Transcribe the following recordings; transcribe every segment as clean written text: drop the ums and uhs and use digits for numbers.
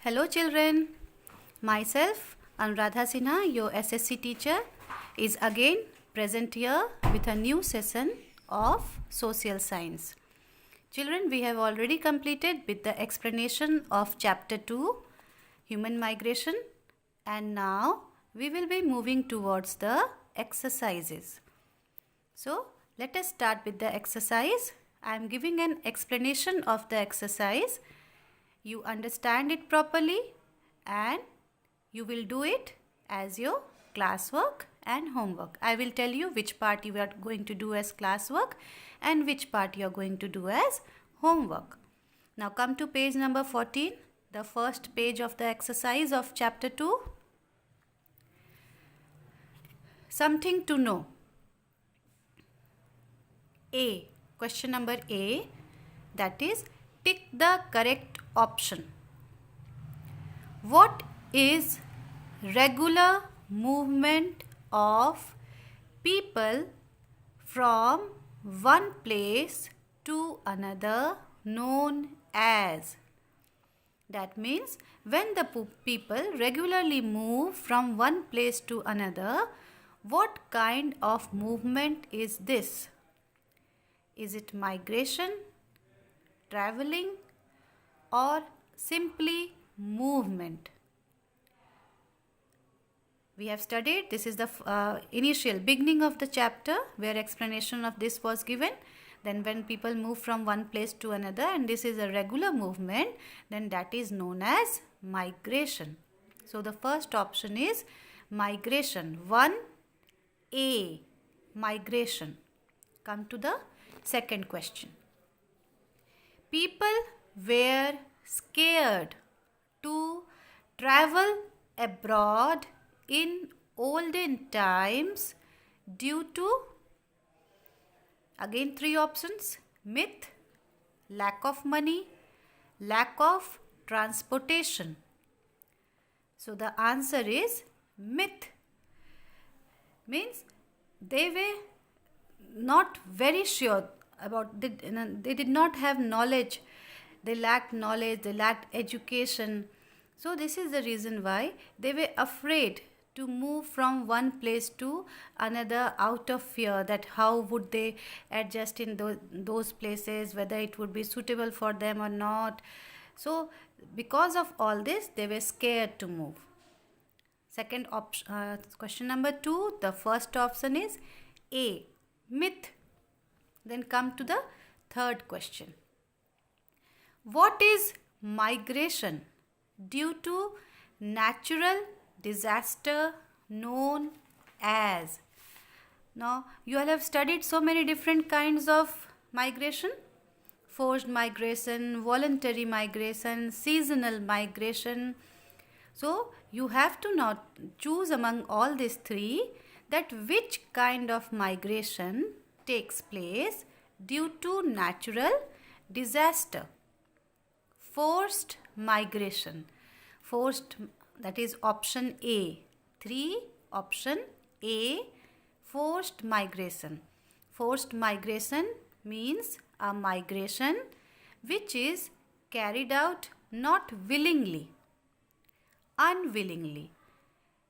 Hello children, myself Anuradha Sinha, your SSC teacher, is again present here with a new session of social science. Children, we have already completed with the explanation of chapter 2, human migration, and now we will be moving towards the exercises. So let us start with the exercise. I am giving an explanation of the exercise. You understand it properly and you will do it as your classwork and homework. I will tell you which part you are going to do as classwork and which part you are going to do as homework. Now come to page number 14, the first page of the exercise of chapter 2. Something to know. A. Question number A, that is, pick the correct option. What is regular movement of people from one place to another known as? That means when the people regularly move from one place to another, what kind of movement is this? Is it migration, traveling, or simply movement? We have studied, this is the initial beginning of the chapter where explanation of this was given. Then when people move from one place to another and this is a regular movement, then that is known as migration. So the first option is migration. 1A, migration. Come to the second question. People were scared to travel abroad in olden times due to, again 3 options, myth, lack of money, lack of transportation. So the answer is myth. Means they were not very sure about, they did not have knowledge, they lacked knowledge, they lacked education. So this is the reason why they were afraid to move from one place to another out of fear that how would they adjust in those places, whether it would be suitable for them or not. So because of all this, they were scared to move. Second option, question number 2, the first option is A, myth. Then come to the third question. What is migration due to natural disaster known as? Now you all have studied so many different kinds of migration: forced migration, voluntary migration, seasonal migration. So you have to now choose among all these 3 that which kind of migration takes place due to natural disaster. Forced migration. Forced, that is option A. 3, option A, forced migration. Forced migration means a migration which is carried out not willingly, unwillingly,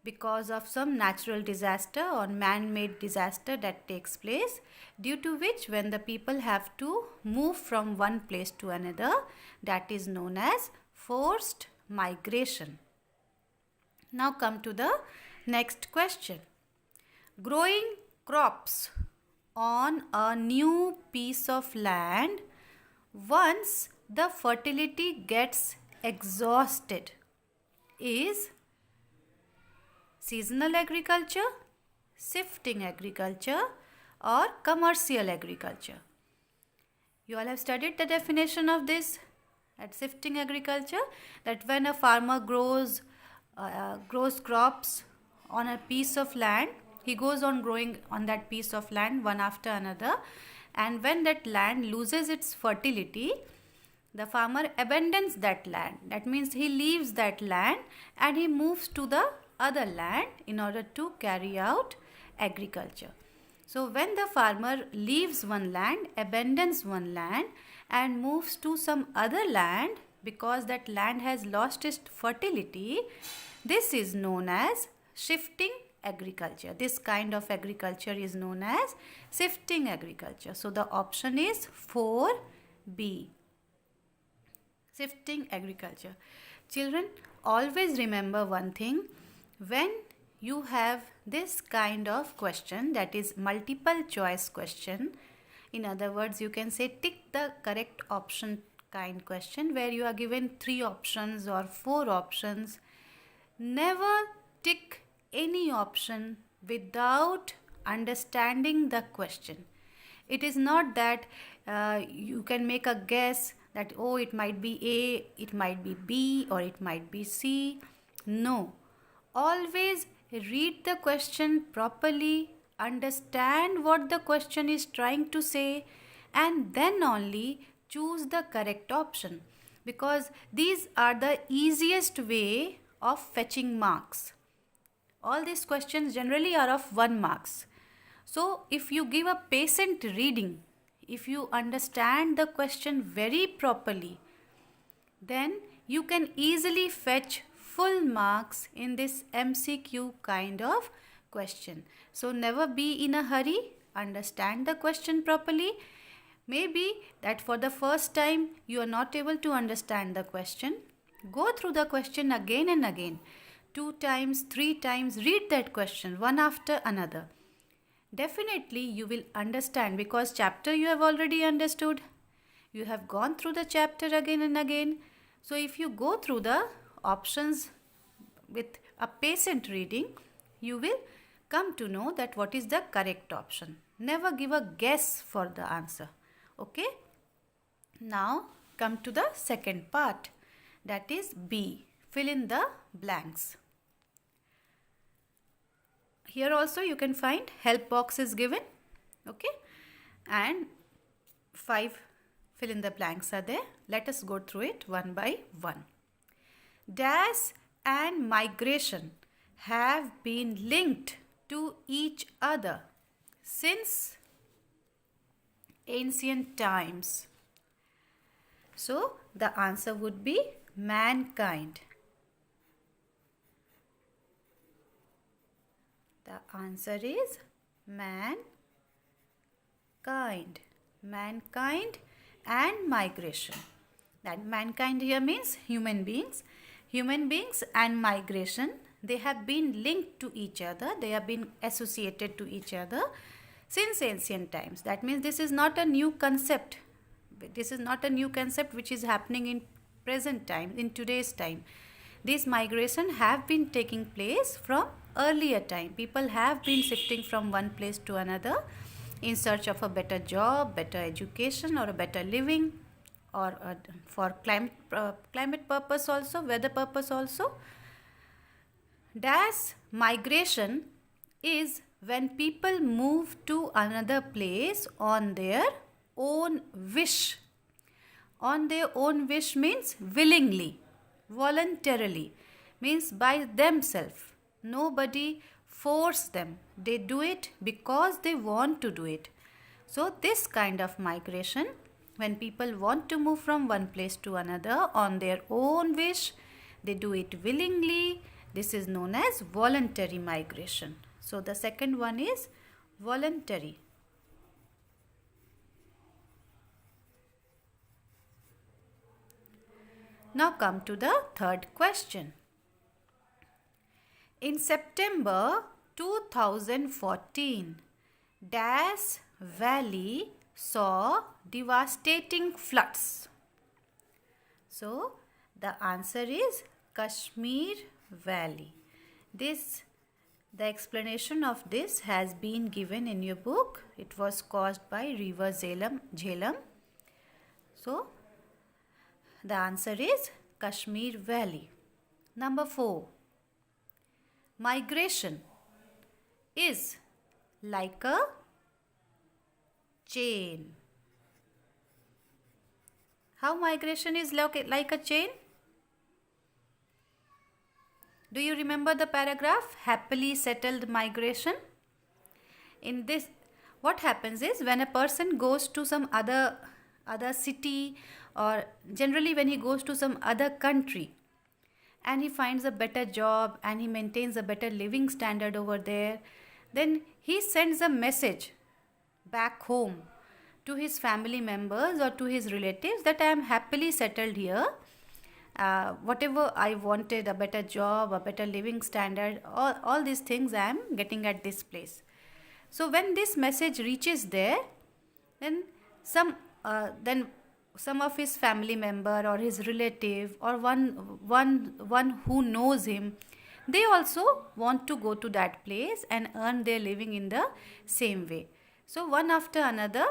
because of some natural disaster or man-made disaster that takes place, due to which when the people have to move from one place to another, that is known as forced migration. Now come to the next question. Growing crops on a new piece of land once the fertility gets exhausted is seasonal agriculture, shifting agriculture, or commercial agriculture. You all have studied the definition of this at shifting agriculture, that when a farmer grows crops on a piece of land, he goes on growing on that piece of land one after another, and when that land loses its fertility, the farmer abandons that land. That means he leaves that land and he moves to the other land in order to carry out agriculture. So when the farmer leaves one land, abandons one land and moves to some other land, because that land has lost its fertility, this is known as shifting agriculture. This kind of agriculture is known as shifting agriculture. So the option is 4B. Shifting agriculture. Children, always remember one thing. When you have this kind of question, that is multiple choice question, in other words, you can say tick the correct option kind question where you are given 3 options or 4 options. Never tick any option without understanding the question. It is not that you can make a guess that, oh, it might be A, it might be B, or it might be C. No. Always read the question properly, understand what the question is trying to say, and then only choose the correct option, because these are the easiest way of fetching marks. All these questions generally are of 1 marks. So if you give a patient reading, if you understand the question very properly, then you can easily fetch full marks in this MCQ kind of question. So never be in a hurry. Understand the question properly. Maybe that for the first time you are not able to understand the question. Go through the question again and again. 2 times, 3 times, read that question one after another. Definitely you will understand, because chapter you have already understood. You have gone through the chapter again and again. So if you go through the options with a patient reading, you will come to know that what is the correct option. Never give a guess for the answer. Okay? Now come to the second part, that is B. Fill in the blanks. Here also you can find help box is given. Okay? And 5 fill in the blanks are there. Let us go through it one by one. Dash and migration have been linked to each other since ancient times. So the answer would be mankind. The answer is mankind. Mankind and migration. That mankind here means human beings. Human beings and migration, they have been linked to each other. They have been associated to each other since ancient times. That means this is not a new concept. This is not a new concept which is happening in present time, in today's time. These migration have been taking place from earlier time. People have been shifting from one place to another in search of a better job, better education, or a better living, or for climate purpose also, weather purpose also. Dash migration is when people move to another place on their own wish. On their own wish means willingly, voluntarily, means by themselves. Nobody force them. They do it because they want to do it. So this kind of migration, when people want to move from one place to another on their own wish, they do it willingly. This is known as voluntary migration. So the second one is voluntary. Now come to the third question. In September 2014, Dash Valley saw devastating floods. So the answer is Kashmir Valley. The explanation of this has been given in your book. It was caused by river Jhelum. So the answer is Kashmir Valley. Number 4. Migration is like a chain. How migration is like a chain? Do you remember the paragraph? Happily settled migration. In this, what happens is when a person goes to some other city or generally when he goes to some other country and he finds a better job and he maintains a better living standard over there, then he sends a message back home to his family members or to his relatives that I am happily settled here. Whatever I wanted, a better job, a better living standard, all these things I am getting at this place. So when this message reaches there, then some of his family member or his relative or one who knows him, they also want to go to that place and earn their living in the same way. So one after another,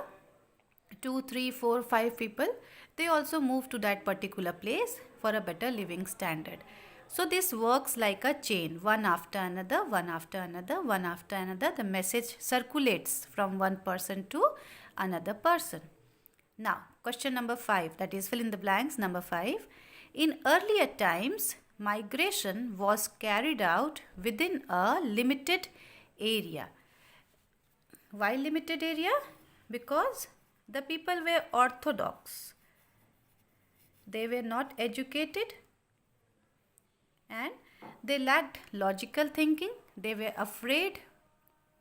2, 3, 4, 5 people, they also move to that particular place for a better living standard. So this works like a chain, one after another, one after another, one after another. The message circulates from one person to another person. Now, question number 5, that is fill in the blanks, number 5. In earlier times, migration was carried out within a limited area. Why limited area? Because the people were orthodox. They were not educated and they lacked logical thinking. They were afraid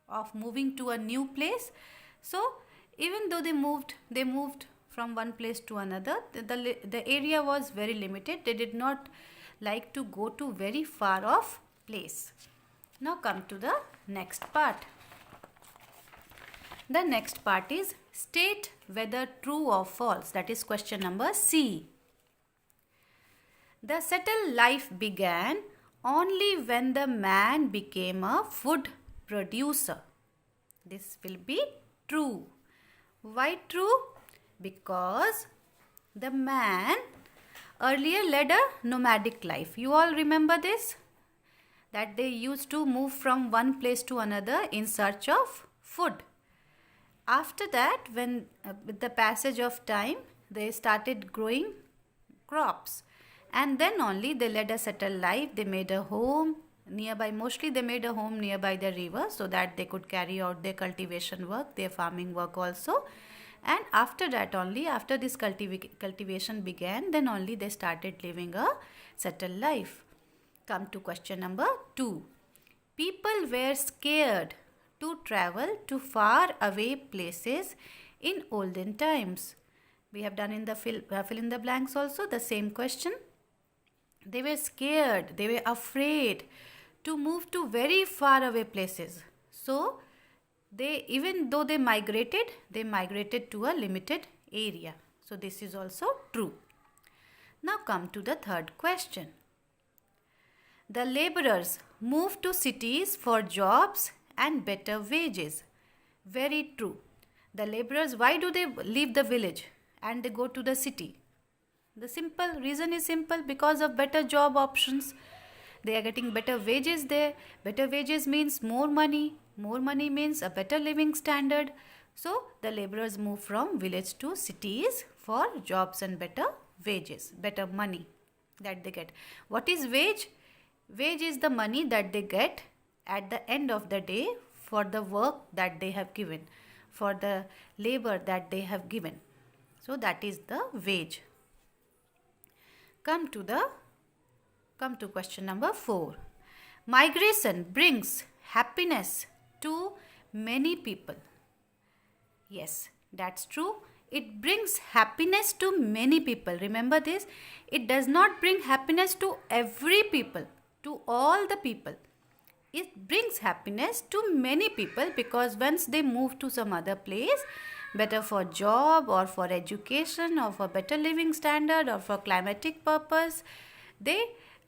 of moving to a new place. So even though they moved from one place to another, the area was very limited. They did not like to go to very far off place. Now come to the next part. The next part is state whether true or false. That is question number C. The settled life began only when the man became a food producer. This will be true. Why true? Because the man earlier led a nomadic life. You all remember this? That they used to move from one place to another in search of food. After that, when with the passage of time, they started growing crops. And then only they led a settled life. They made a home nearby. Mostly they made a home nearby the river so that they could carry out their cultivation work, their farming work also. And after that only, after this cultivation began, then only they started living a settled life. Come to question number 2. People were scared to travel to far away places in olden times. We have done in the fill in the blanks also the same question. They were scared, they were afraid to move to very far away places. So even though they migrated to a limited area. So this is also true. Now come to the third question. The laborers moved to cities for jobs and better wages. Very true. The laborers, why do they leave the village and they go to the city? The simple reason is simple, because of better job options. They are getting better wages there. Better wages means more money. More money means a better living standard. So the laborers move from village to cities for jobs and better wages, better money that they get. What is wage? Wage is the money that they get at the end of the day for the work that they have given, for the labor that they have given. So that is the wage. Come to question number 4. Migration brings happiness to many people. Yes, that's true. It brings happiness to many people. Remember this. It does not bring happiness to every people, to all the people. It brings happiness to many people because once they move to some other place, better for job or for education or for better living standard or for climatic purpose, they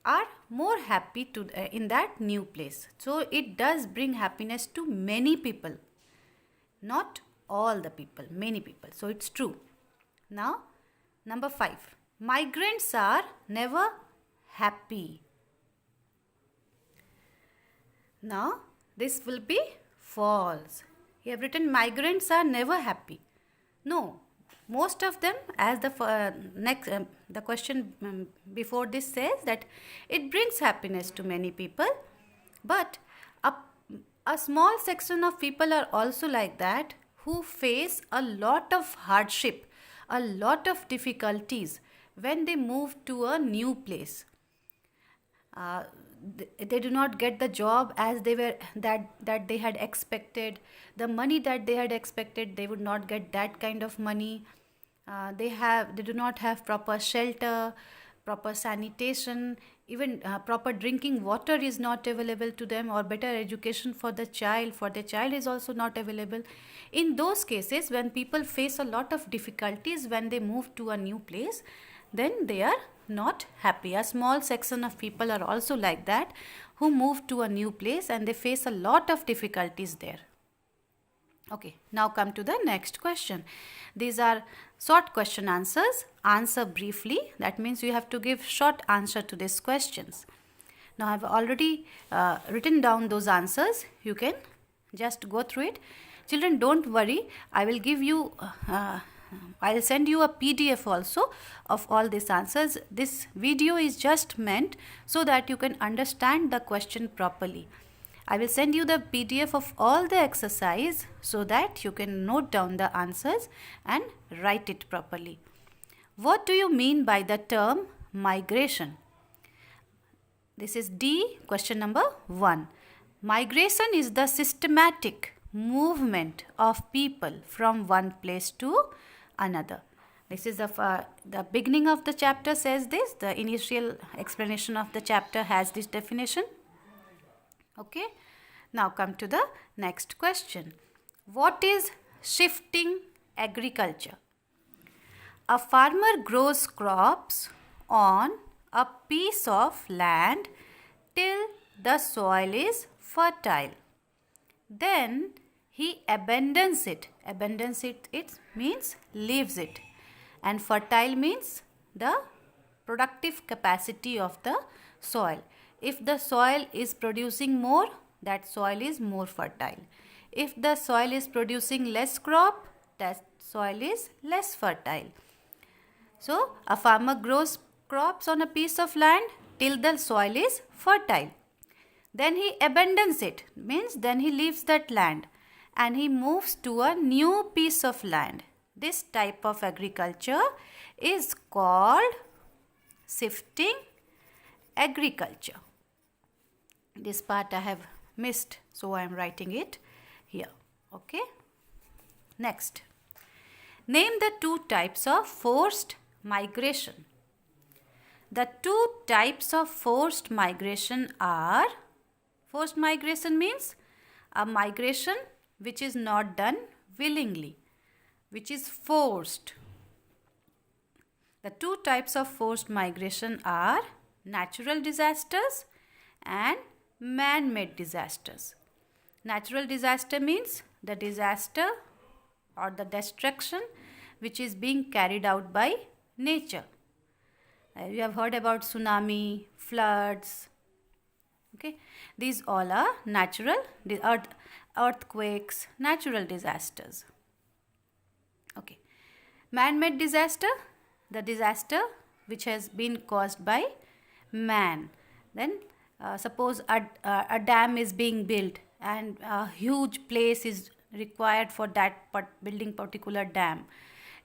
are more happy in that new place. So it does bring happiness to many people, not all the people, many people. So it's true. Now, number 5. Migrants are never happy. Now, this will be false. You have written migrants are never happy. No, most of them, as the question before this says that it brings happiness to many people, but a small section of people are also like that, who face a lot of hardship, a lot of difficulties when they move to a new place. They do not get the job as they were that they had expected. The money that they had expected, they would not get that kind of money. They do not have proper shelter, proper sanitation, even proper drinking water is not available to them, or better education for the child is also not available. In those cases, when people face a lot of difficulties when they move to a new place, then they are not happy. A small section of people are also like that, who move to a new place and they face a lot of difficulties there. Okay, now come to the next question. These are short question answers. Answer briefly. That means you have to give short answer to these questions. Now I have already written down those answers. You can just go through it. Children, don't worry. I will give you I'll send you a PDF also of all these answers. This video is just meant so that you can understand the question properly. I will send you the PDF of all the exercise so that you can note down the answers and write it properly. What do you mean by the term migration? This is D, question number 1. Migration is the systematic movement of people from one place to another. This is the beginning of the chapter says this. The initial explanation of the chapter has this definition. Okay. Now come to the next question. What is shifting agriculture? A farmer grows crops on a piece of land till the soil is fertile. Then he abandons it. Abandons it, it means leaves it. And fertile means the productive capacity of the soil. If the soil is producing more, that soil is more fertile. If the soil is producing less crop, that soil is less fertile. So, a farmer grows crops on a piece of land till the soil is fertile. Then he abandons it, means then he leaves that land and he moves to a new piece of land. This type of agriculture is called shifting agriculture. This part I have missed, so I am writing it here. Okay. Next. Name the two types of forced migration. The two types of forced migration are, forced migration means a migration which is not done willingly, which is forced. The two types of forced migration are natural disasters and man-made disasters. Natural disaster means the disaster or the destruction which is being carried out by nature. You have heard about tsunami, floods. Okay, these all are natural earthquakes, natural disasters. Okay, man-made disaster, the disaster which has been caused by man. Then suppose a dam is being built and a huge place is required for that building particular dam.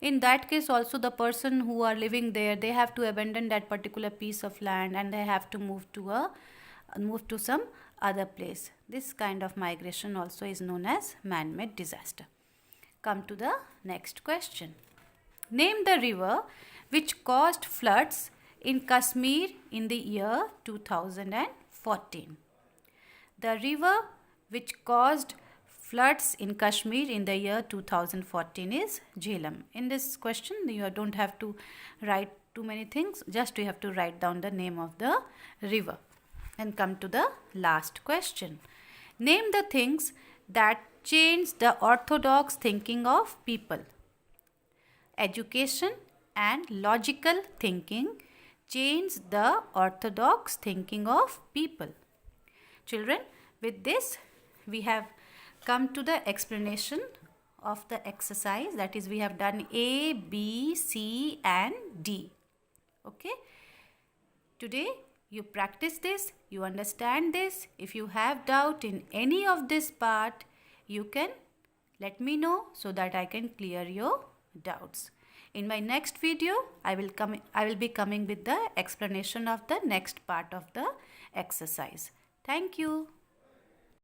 In that case also the person who are living there, they have to abandon that particular piece of land and they have to move to some other place. This kind of migration also is known as man-made disaster. Come to the next question. Name the river which caused floods in Kashmir in the year 2014. The river which caused floods in Kashmir in the year 2014 is Jhelum. In this question, you don't have to write too many things, just you have to write down the name of the river. And come to the last question. Name the things that changed the orthodox thinking of people. Education and logical thinking changed the orthodox thinking of people. Children, with this we have come to the explanation of the exercise, that is we have done A, B, C and D. Okay. Today you practice this, you understand this. If you have doubt in any of this part, you can let me know so that I can clear your doubts. In my next video, I will be coming with the explanation of the next part of the exercise. Thank you.